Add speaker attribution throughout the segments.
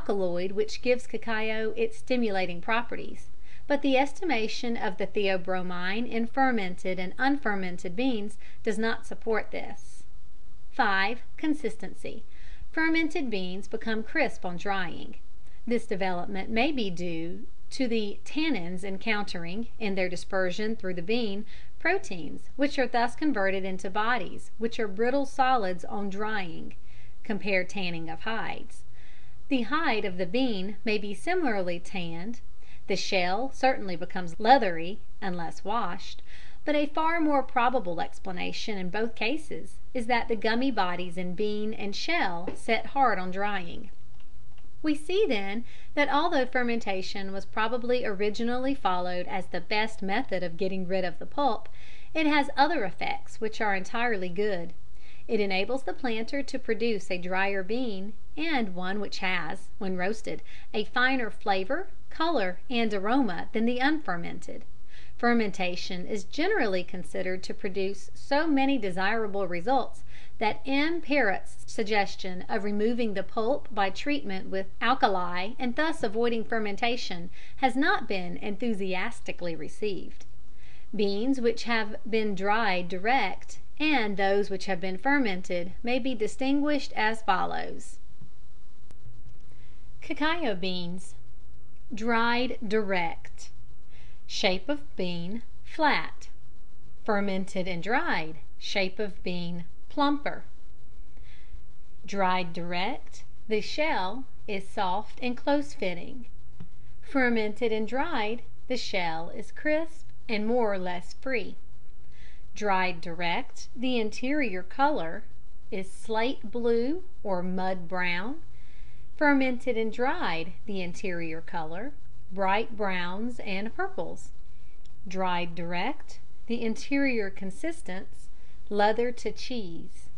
Speaker 1: alkaloid which gives cacao its stimulating properties, but the estimation of the theobromine in fermented and unfermented beans does not support this. 5. Consistency. Fermented beans become crisp on drying. This development may be due to the tannins encountering, in their dispersion through the bean, proteins, which are thus converted into bodies which are brittle solids on drying. Compare tanning of hides. The hide of the bean may be similarly tanned. The shell certainly becomes leathery unless washed, but a far more probable explanation in both cases is that the gummy bodies in bean and shell set hard on drying. We see then that although fermentation was probably originally followed as the best method of getting rid of the pulp, it has other effects which are entirely good. It enables the planter to produce a drier bean, and one which has, when roasted, a finer flavor, color, and aroma than the unfermented. Fermentation is generally considered to produce so many desirable results that M. Parrott's suggestion of removing the pulp by treatment with alkali and thus avoiding fermentation has not been enthusiastically received. Beans which have been dried direct and those which have been fermented may be distinguished as follows. Cacao beans. Dried direct. Shape of bean, flat. Fermented and dried. Shape of bean, plumper. Dried direct, the shell is soft and close-fitting. Fermented and dried, the shell is crisp and more or less free. Dried direct, the interior color is slate blue or mud brown. Fermented and dried, the interior color bright browns and purples. Dried direct, the interior consistence leather to cheese.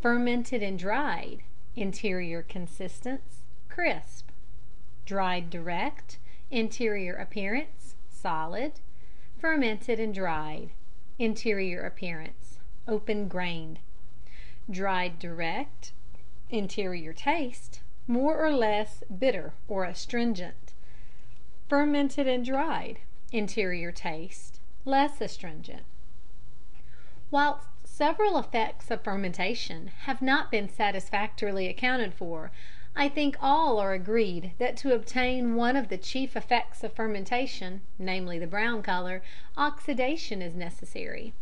Speaker 1: Fermented and dried, interior consistence crisp. Dried direct, interior appearance solid. Fermented and dried, interior appearance open grained. Dried direct, interior taste more or less bitter or astringent. Fermented and dried, interior taste less astringent. Whilst several effects of fermentation have not been satisfactorily accounted for, I think all are agreed that to obtain one of the chief effects of fermentation, namely the brown color, oxidation is necessary.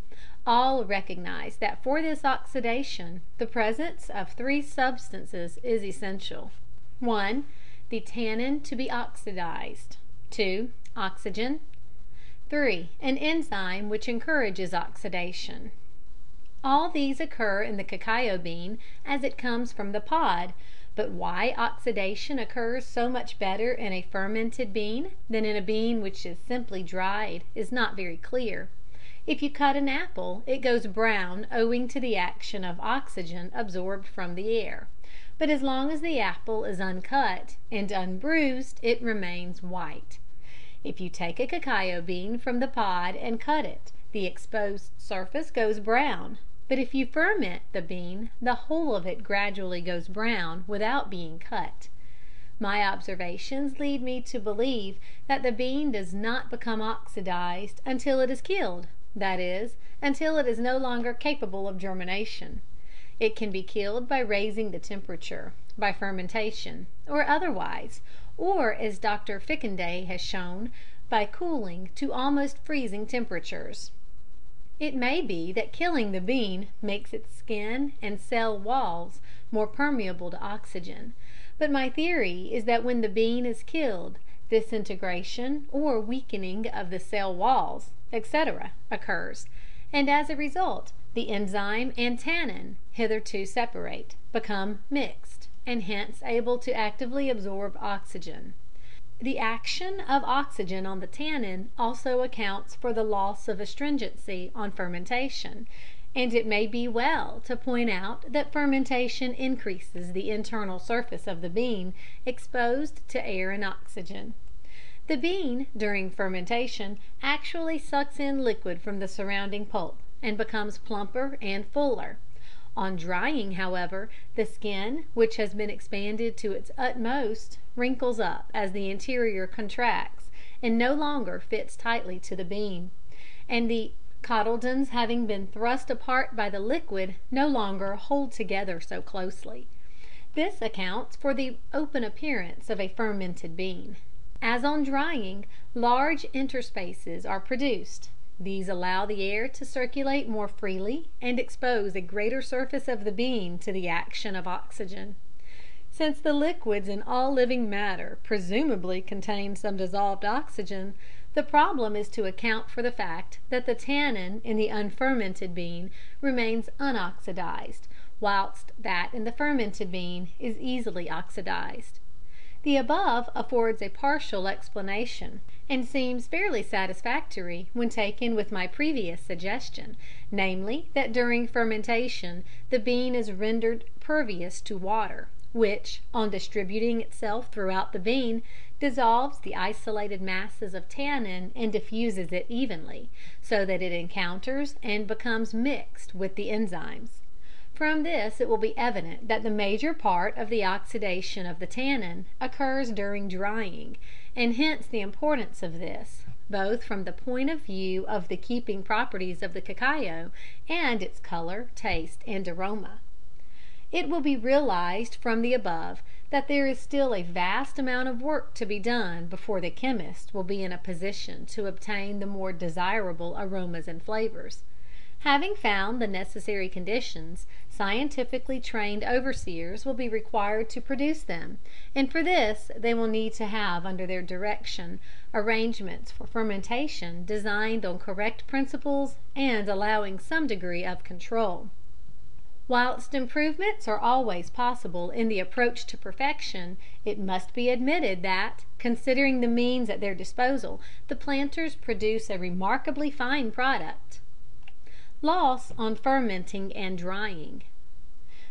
Speaker 1: All recognize that for this oxidation the presence of three substances is essential. 1. The tannin to be oxidized. 2. Oxygen. 3. An enzyme which encourages oxidation. All these occur in the cacao bean as it comes from the pod, but why oxidation occurs so much better in a fermented bean than in a bean which is simply dried is not very clear. If you cut an apple, it goes brown owing to the action of oxygen absorbed from the air, but as long as the apple is uncut and unbruised it remains white. If you take a cacao bean from the pod and cut it, the exposed surface goes brown, but if you ferment the bean, the whole of it gradually goes brown without being cut. My observations lead me to believe that the bean does not become oxidized until it is killed, that is, until it is no longer capable of germination. It can be killed by raising the temperature, by fermentation, or otherwise, or as Dr. Fickenday has shown, by cooling to almost freezing temperatures. It may be that killing the bean makes its skin and cell walls more permeable to oxygen, but my theory is that when the bean is killed, disintegration or weakening of the cell walls, etc., occurs, and as a result the enzyme and tannin, hitherto separate, become mixed, and hence able to actively absorb oxygen. The action of oxygen on the tannin also accounts for the loss of astringency on fermentation, and it may be well to point out that fermentation increases the internal surface of the bean exposed to air and oxygen. The bean, during fermentation, actually sucks in liquid from the surrounding pulp, and becomes plumper and fuller. On drying, however, the skin, which has been expanded to its utmost, wrinkles up as the interior contracts and no longer fits tightly to the bean, and the cotyledons having been thrust apart by the liquid no longer hold together so closely. This accounts for the open appearance of a fermented bean. As on drying, large interspaces are produced. These allow the air to circulate more freely and expose a greater surface of the bean to the action of oxygen. Since the liquids in all living matter presumably contain some dissolved oxygen, the problem is to account for the fact that the tannin in the unfermented bean remains unoxidized, whilst that in the fermented bean is easily oxidized. The above affords a partial explanation, and seems fairly satisfactory when taken with my previous suggestion, namely that during fermentation the bean is rendered pervious to water, which, on distributing itself throughout the bean, dissolves the isolated masses of tannin and diffuses it evenly, so that it encounters and becomes mixed with the enzymes. From this it will be evident that the major part of the oxidation of the tannin occurs during drying, and hence the importance of this, both from the point of view of the keeping properties of the cacao and its color, taste, and aroma. It will be realized from the above that there is still a vast amount of work to be done before the chemist will be in a position to obtain the more desirable aromas and flavors. Having found the necessary conditions, scientifically trained overseers will be required to produce them, and for this they will need to have under their direction arrangements for fermentation designed on correct principles and allowing some degree of control. Whilst improvements are always possible in the approach to perfection, it must be admitted that, considering the means at their disposal, the planters produce a remarkably fine product. Loss on fermenting and drying.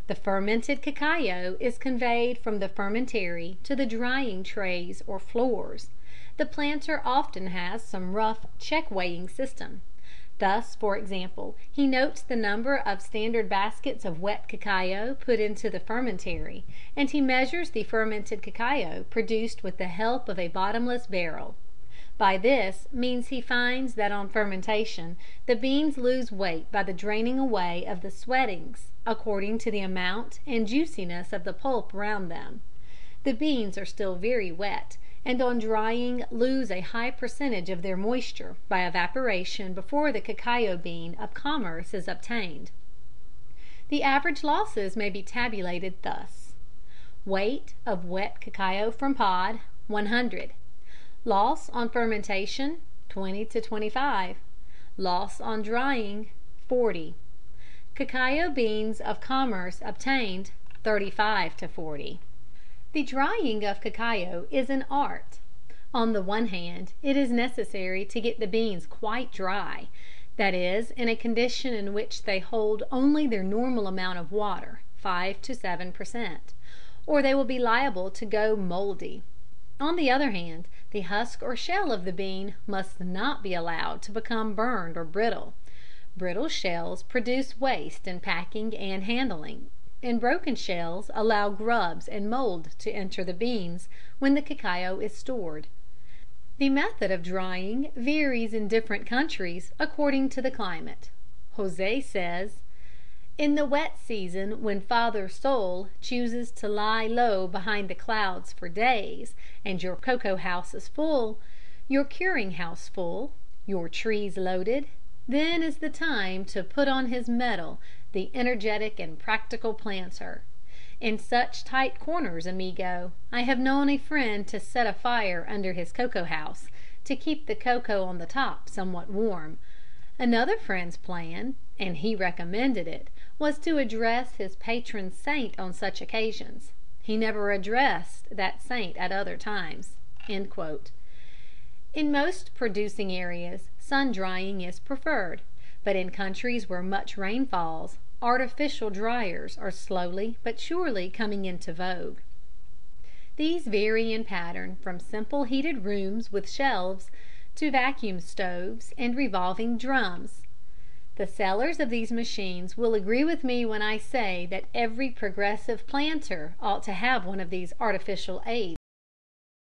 Speaker 1: The fermented cacao is conveyed from the fermentary to the drying trays or floors. The planter often has some rough check weighing system. Thus, for example, he notes the number of standard baskets of wet cacao put into the fermentary, and he measures the fermented cacao produced with the help of a bottomless barrel. By this means he finds that on fermentation the beans lose weight by the draining away of the sweatings according to the amount and juiciness of the pulp round them. The beans are still very wet, and on drying lose a high percentage of their moisture by evaporation before the cacao bean of commerce is obtained. The average losses may be tabulated thus: weight of wet cacao from pod, 100. Loss on fermentation, 20 to 25. Loss on drying, 40. Cacao beans of commerce obtained, 35 to 40. The drying of cacao is an art. On the one hand, it is necessary to get the beans quite dry, that is, in a condition in which they hold only their normal amount of water, 5 to 7%, or they will be liable to go mouldy. On the other hand, the husk or shell of the bean must not be allowed to become burned or brittle. Brittle shells produce waste in packing and handling, and broken shells allow grubs and mold to enter the beans when the cacao is stored. The method of drying varies in different countries according to the climate. Jose says, "In the wet season, when Father Sol chooses to lie low behind the clouds for days, and your cocoa house is full, your curing house full, your trees loaded, then is the time to put on his mettle, the energetic and practical planter. In such tight corners, amigo, I have known a friend to set a fire under his cocoa house, to keep the cocoa on the top somewhat warm. Another friend's plan, and he recommended it, was to address his patron saint on such occasions. He never addressed that saint at other times." In most producing areas sun drying is preferred, but in countries where much rain falls, artificial dryers are slowly but surely coming into vogue. These vary in pattern from simple heated rooms with shelves to vacuum stoves and revolving drums. The sellers of these machines will agree with me when I say that every progressive planter ought to have one of these artificial aids.